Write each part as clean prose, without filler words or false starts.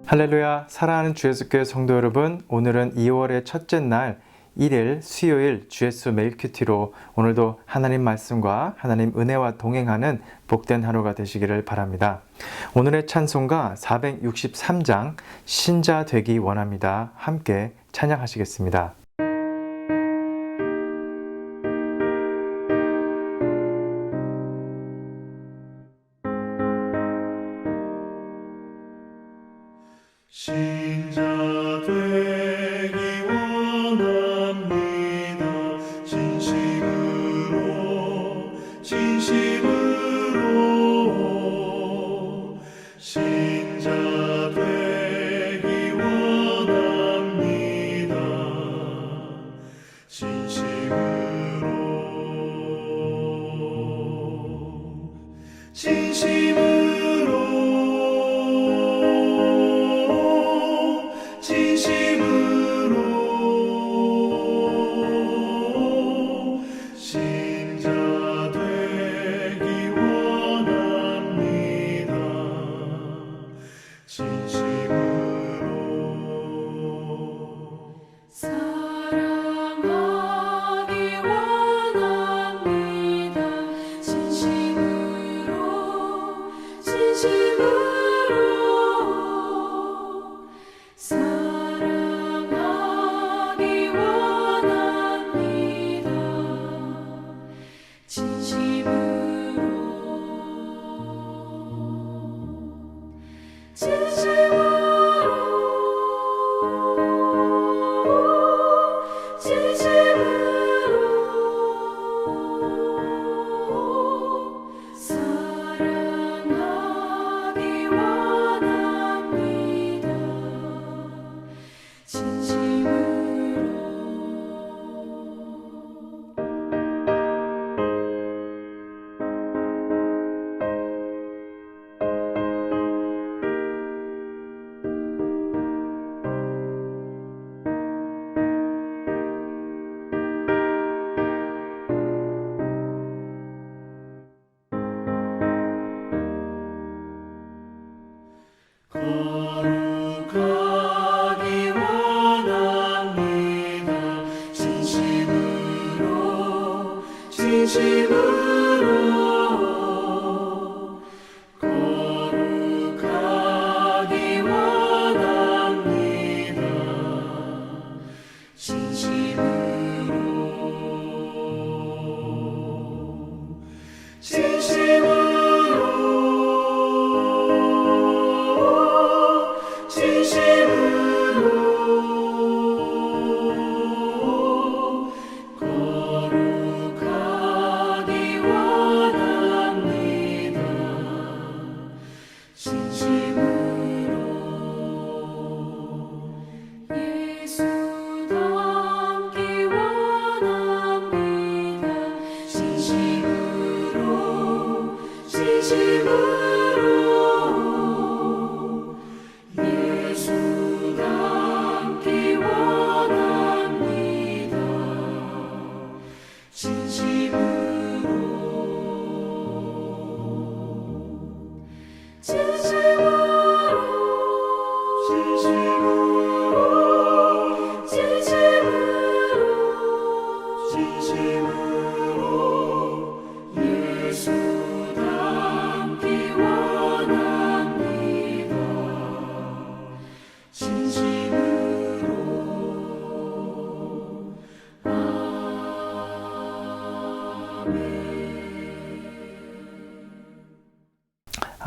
할렐루야, 사랑하는 주 예수교회 성도 여러분, 오늘은 2월의 첫째 날 1일 수요일 주 예수 매일 큐티로 오늘도 하나님 말씀과 하나님 은혜와 동행하는 복된 하루가 되시기를 바랍니다. 오늘의 찬송가 463장 신자 되기 원합니다. 함께 찬양하시겠습니다. 신자 되기 원합니다. 진심으로 신자 되기 원합니다. 거룩하기 원합니다. 진심으로 거룩하기 원합니다.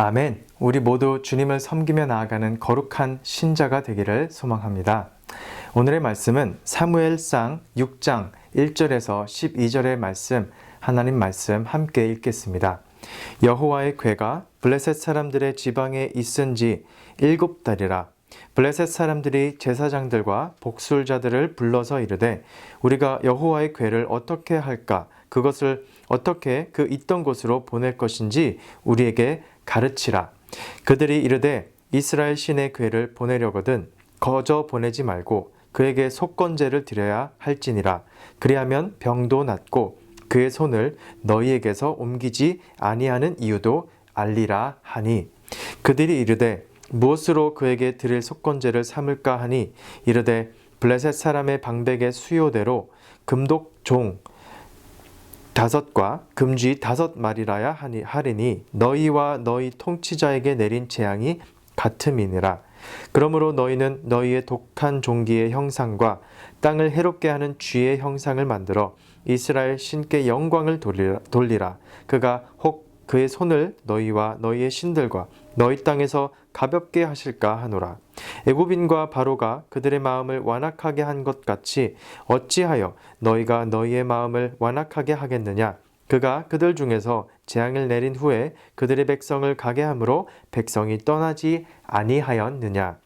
아멘. 우리 모두 주님을 섬기며 나아가는 거룩한 신자가 되기를 소망합니다. 오늘의 말씀은 사무엘상 6장 1절에서 12절의 말씀, 하나님 말씀 함께 읽겠습니다. 여호와의 궤가 블레셋 사람들의 지방에 있은 지 7달이라. 블레셋 사람들이 제사장들과 복술자들을 불러서 이르되 우리가 여호와의 궤를 어떻게 할까? 그것을 어떻게 그 있던 곳으로 보낼 것인지 우리에게 가르치라. 그들이 이르되 이스라엘 신의 궤를 보내려거든 거저 보내지 말고 그에게 속건제를 드려야 할지니라. 그리하면 병도 낫고 그의 손을 너희에게서 옮기지 아니하는 이유도 알리라 하니. 그들이 이르되 무엇으로 그에게 드릴 속건제를 삼을까 하니 이르되 블레셋 사람의 방백의 수요대로 금독 종 5과 금쥐 5마리라야 하리니 너희와 너희 통치자에게 내린 재앙이 같음이니라. 그러므로 너희는 너희의 독한 종기의 형상과 땅을 해롭게 하는 쥐의 형상을 만들어 이스라엘 신께 영광을 돌리라. 그가 혹 그의 손을 너희와 너희의 신들과 너희 땅에서 가볍게 하실까 하노라. 애굽인과 바로가 그들의 마음을 완악하게 한 것 같이 어찌하여 너희가 너희의 마음을 완악하게 하겠느냐. 그가 그들 중에서 재앙을 내린 후에 그들의 백성을 가게 함으로 백성이 떠나지 아니하였느냐.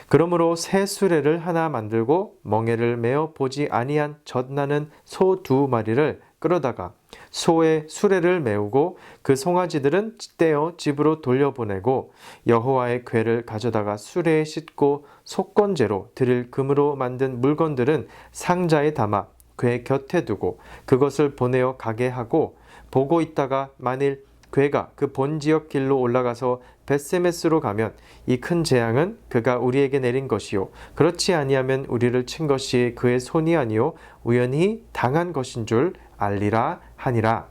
그러므로 새 수레를 하나 만들고 멍에를 메어 보지 아니한 젖나는 소 2마리를 끌어다가 소의 수레를 메우고 그 송아지들은 떼어 집으로 돌려보내고 여호와의 궤를 가져다가 수레에 싣고 속건제로 드릴 금으로 만든 물건들은 상자에 담아 궤 곁에 두고 그것을 보내어 가게 하고 보고 있다가 만일 궤가 그 본지역 길로 올라가서 벳세메스로 가면 이 큰 재앙은 그가 우리에게 내린 것이요 그렇지 아니하면 우리를 친 것이 그의 손이 아니요 우연히 당한 것인 줄 알리라 하니라.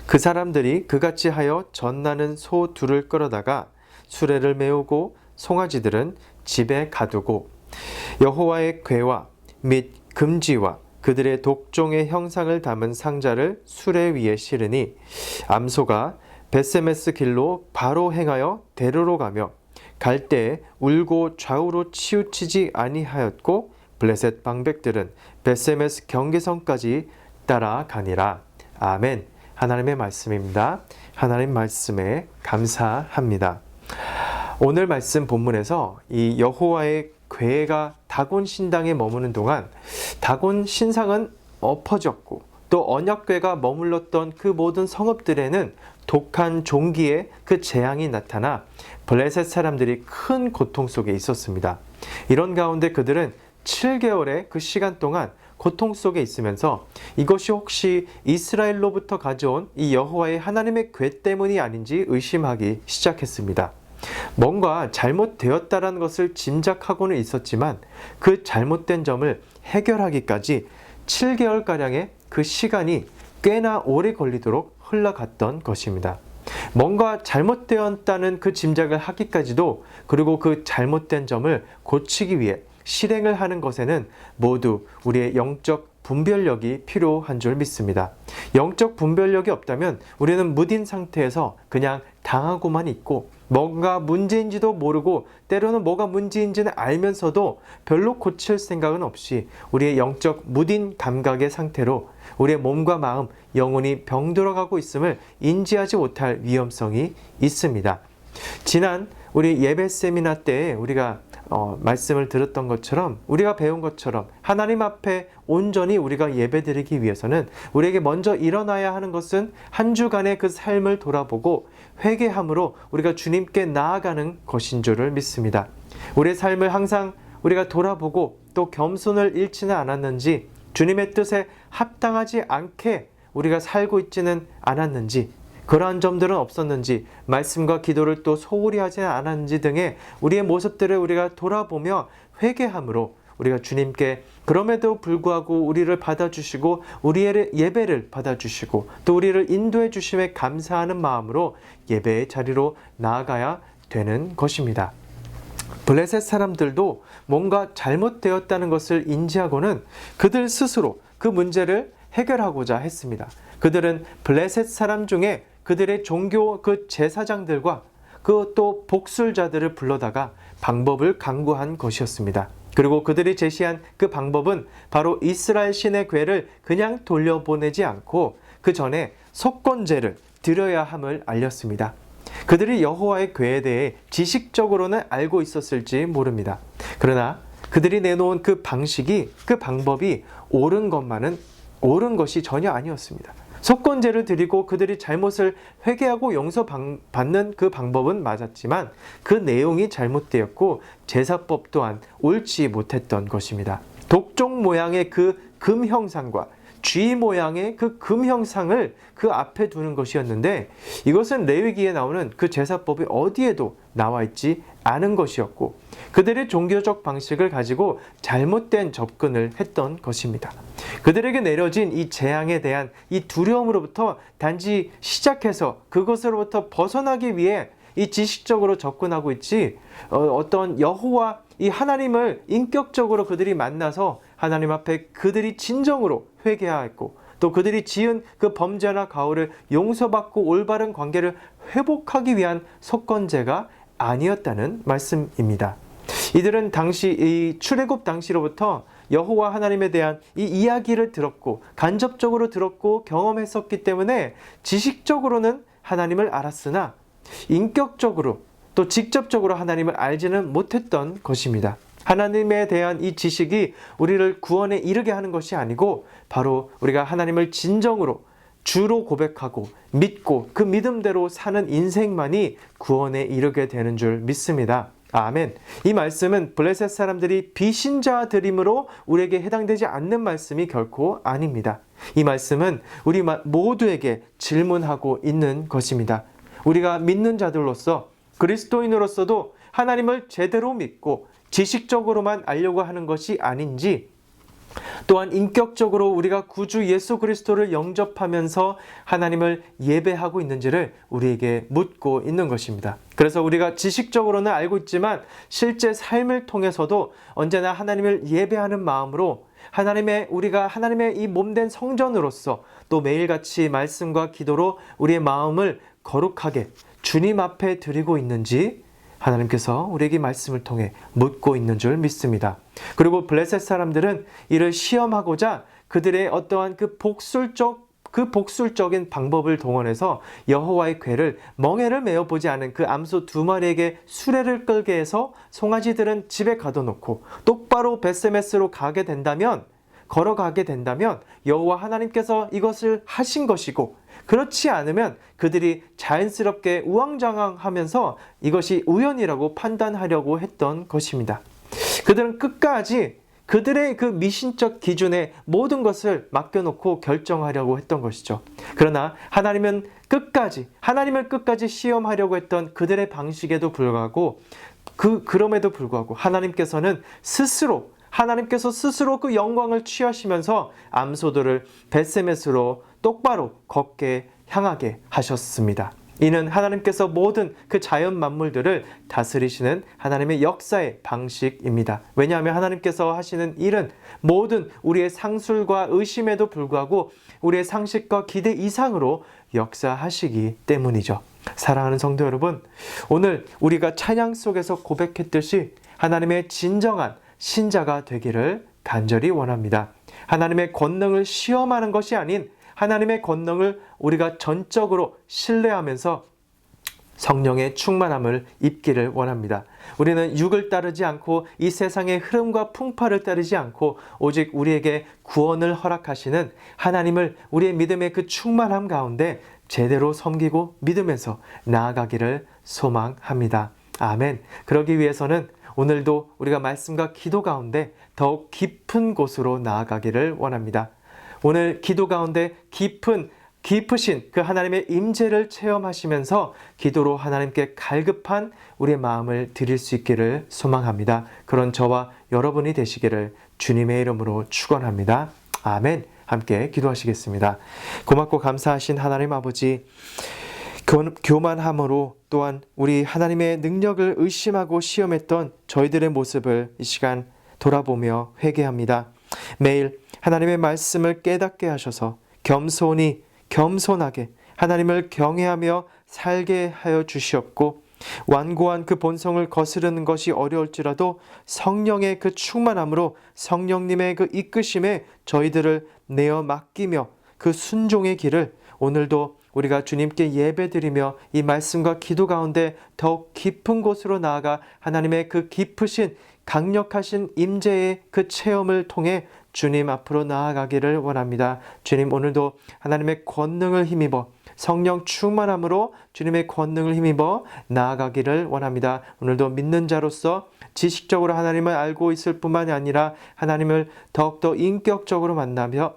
그 사람들이 그같이 하여 젖나는 소 2를 끌어다가 수레를 메우고 송아지들은 집에 가두고 여호와의 궤와 및 금지와 그들의 독종의 형상을 담은 상자를 수레 위에 실으니 암소가 벳세메스 길로 바로 행하여 데르로 가며 갈 때에 울고 좌우로 치우치지 아니하였고 블레셋 방백들은 벳세메스 경계선까지 따라가니라. 아멘. 하나님의 말씀입니다. 하나님 말씀에 감사합니다. 오늘 말씀 본문에서 이 여호와의 궤가 다곤 신당에 머무는 동안 다곤 신상은 엎어졌고 또 언약궤가 머물렀던 그 모든 성읍들에는 독한 종기의 그 재앙이 나타나 블레셋 사람들이 큰 고통 속에 있었습니다. 이런 가운데 그들은 7개월의 그 시간 동안 고통 속에 있으면서 이것이 혹시 이스라엘로부터 가져온 이 여호와의 하나님의 궤 때문이 아닌지 의심하기 시작했습니다. 뭔가 잘못되었다라는 것을 짐작하고는 있었지만 그 잘못된 점을 해결하기까지 7개월가량의 그 시간이 꽤나 오래 걸리도록 흘러갔던 것입니다. 뭔가 잘못되었다는 그 짐작을 하기까지도 그리고 그 잘못된 점을 고치기 위해 실행을 하는 것에는 모두 우리의 영적 분별력이 필요한 줄 믿습니다. 영적 분별력이 없다면 우리는 무딘 상태에서 그냥 당하고만 있고 뭔가 문제인지도 모르고 때로는 뭐가 문제인지는 알면서도 별로 고칠 생각은 없이 우리의 영적 무딘 감각의 상태로 우리의 몸과 마음, 영혼이 병들어가고 있음을 인지하지 못할 위험성이 있습니다. 지난 우리 예배 세미나 때에 우리가 말씀을 들었던 것처럼 우리가 배운 것처럼 하나님 앞에 온전히 우리가 예배드리기 위해서는 우리에게 먼저 일어나야 하는 것은 한 주간의 그 삶을 돌아보고 회개함으로 우리가 주님께 나아가는 것인 줄을 믿습니다. 우리의 삶을 항상 우리가 돌아보고 또 겸손을 잃지는 않았는지 주님의 뜻에 합당하지 않게 우리가 살고 있지는 않았는지 그러한 점들은 없었는지 말씀과 기도를 또 소홀히 하지 않았는지 등의 우리의 모습들을 우리가 돌아보며 회개함으로 우리가 주님께 그럼에도 불구하고 우리를 받아주시고 우리의 예배를 받아주시고 또 우리를 인도해 주심에 감사하는 마음으로 예배의 자리로 나아가야 되는 것입니다. 블레셋 사람들도 뭔가 잘못되었다는 것을 인지하고는 그들 스스로 그 문제를 해결하고자 했습니다. 그들은 블레셋 사람 중에 그들의 종교 그 제사장들과 그 또 복술자들을 불러다가 방법을 강구한 것이었습니다. 그리고 그들이 제시한 그 방법은 바로 이스라엘 신의 궤를 그냥 돌려보내지 않고 그 전에 속건제를 드려야 함을 알렸습니다. 그들이 여호와의 궤에 대해 지식적으로는 알고 있었을지 모릅니다. 그러나 그들이 내놓은 그 방식이 그 방법이 옳은 것이 전혀 아니었습니다. 속건제를 드리고 그들이 잘못을 회개하고 용서받는 그 방법은 맞았지만 그 내용이 잘못되었고 제사법 또한 옳지 못했던 것입니다. 독종 모양의 그 금 형상과 G 모양의 그 금 형상을 그 앞에 두는 것이었는데 이것은 레위기에 나오는 그 제사법이 어디에도 나와 있지 않은 것이었고 그들의 종교적 방식을 가지고 잘못된 접근을 했던 것입니다. 그들에게 내려진 이 재앙에 대한 이 두려움으로부터 단지 시작해서 그것으로부터 벗어나기 위해 이 지식적으로 접근하고 있지 어떤 여호와 이 하나님을 인격적으로 그들이 만나서 하나님 앞에 그들이 진정으로 회개하였고 또 그들이 지은 그 범죄나 가오를 용서받고 올바른 관계를 회복하기 위한 속건제가 아니었다는 말씀입니다. 이들은 당시 이 출애굽 당시로부터 여호와 하나님에 대한 이 이야기를 들었고 간접적으로 들었고 경험했었기 때문에 지식적으로는 하나님을 알았으나 인격적으로 또 직접적으로 하나님을 알지는 못했던 것입니다. 하나님에 대한 이 지식이 우리를 구원에 이르게 하는 것이 아니고 바로 우리가 하나님을 진정으로 주로 고백하고 믿고 그 믿음대로 사는 인생만이 구원에 이르게 되는 줄 믿습니다. 아멘. 이 말씀은 블레셋 사람들이 비신자들이므로 우리에게 해당되지 않는 말씀이 결코 아닙니다. 이 말씀은 우리 모두에게 질문하고 있는 것입니다. 우리가 믿는 자들로서 그리스도인으로서도 하나님을 제대로 믿고 지식적으로만 알려고 하는 것이 아닌지 또한 인격적으로 우리가 구주 예수 그리스도를 영접하면서 하나님을 예배하고 있는지를 우리에게 묻고 있는 것입니다. 그래서 우리가 지식적으로는 알고 있지만 실제 삶을 통해서도 언제나 하나님을 예배하는 마음으로 우리가 하나님의 이 몸된 성전으로서 또 매일같이 말씀과 기도로 우리의 마음을 거룩하게 주님 앞에 드리고 있는지 하나님께서 우리에게 말씀을 통해 묻고 있는 줄 믿습니다. 그리고 블레셋 사람들은 이를 시험하고자 그들의 어떠한 그 복술적인 방법을 동원해서 여호와의 궤를 멍에를 메어보지 않은 그 암소 2마리에게 수레를 끌게 해서 송아지들은 집에 가둬놓고 똑바로 벳세메스로 걸어가게 된다면 여호와 하나님께서 이것을 하신 것이고 그렇지 않으면 그들이 자연스럽게 우왕좌왕하면서 이것이 우연이라고 판단하려고 했던 것입니다. 그들은 끝까지 그들의 그 미신적 기준에 모든 것을 맡겨놓고 결정하려고 했던 것이죠. 그러나 하나님을 끝까지 시험하려고 했던 그들의 방식에도 불구하고 그럼에도 불구하고 하나님께서 스스로 그 영광을 취하시면서 암소들을 벳세메스로 똑바로 향하게 하셨습니다. 이는 하나님께서 모든 그 자연 만물들을 다스리시는 하나님의 역사의 방식입니다. 왜냐하면 하나님께서 하시는 일은 모든 우리의 상술과 의심에도 불구하고 우리의 상식과 기대 이상으로 역사하시기 때문이죠. 사랑하는 성도 여러분, 오늘 우리가 찬양 속에서 고백했듯이 하나님의 진정한 신자가 되기를 간절히 원합니다. 하나님의 권능을 시험하는 것이 아닌 하나님의 권능을 우리가 전적으로 신뢰하면서 성령의 충만함을 입기를 원합니다. 우리는 육을 따르지 않고 이 세상의 흐름과 풍파를 따르지 않고 오직 우리에게 구원을 허락하시는 하나님을 우리의 믿음의 그 충만함 가운데 제대로 섬기고 믿으면서 나아가기를 소망합니다. 아멘. 그러기 위해서는 오늘도 우리가 말씀과 기도 가운데 더욱 깊은 곳으로 나아가기를 원합니다. 오늘 기도 가운데 깊으신 그 하나님의 임재를 체험하시면서 기도로 하나님께 갈급한 우리의 마음을 드릴 수 있기를 소망합니다. 그런 저와 여러분이 되시기를 주님의 이름으로 축원합니다. 아멘. 함께 기도하시겠습니다. 고맙고 감사하신 하나님 아버지, 교만함으로 또한 우리 하나님의 능력을 의심하고 시험했던 저희들의 모습을 이 시간 돌아보며 회개합니다. 매일 하나님의 말씀을 깨닫게 하셔서 겸손하게 하나님을 경외하며 살게 하여 주시옵고 완고한 그 본성을 거스르는 것이 어려울지라도 성령의 그 충만함으로 성령님의 그 이끄심에 저희들을 내어 맡기며 그 순종의 길을 오늘도 우리가 주님께 예배드리며 이 말씀과 기도 가운데 더욱 깊은 곳으로 나아가 하나님의 그 깊으신 강력하신 임재의 그 체험을 통해 주님 앞으로 나아가기를 원합니다. 주님, 오늘도 하나님의 권능을 힘입어 성령 충만함으로 주님의 권능을 힘입어 나아가기를 원합니다. 오늘도 믿는 자로서 지식적으로 하나님을 알고 있을 뿐만이 아니라 하나님을 더욱더 인격적으로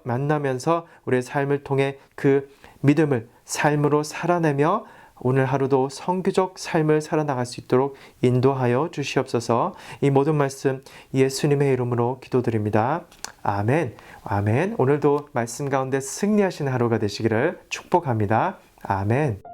만나면서 우리의 삶을 통해 그 믿음을 삶으로 살아내며 오늘 하루도 성교적 삶을 살아나갈 수 있도록 인도하여 주시옵소서. 이 모든 말씀 예수님의 이름으로 기도드립니다. 아멘. 아멘. 오늘도 말씀 가운데 승리하시는 하루가 되시기를 축복합니다. 아멘.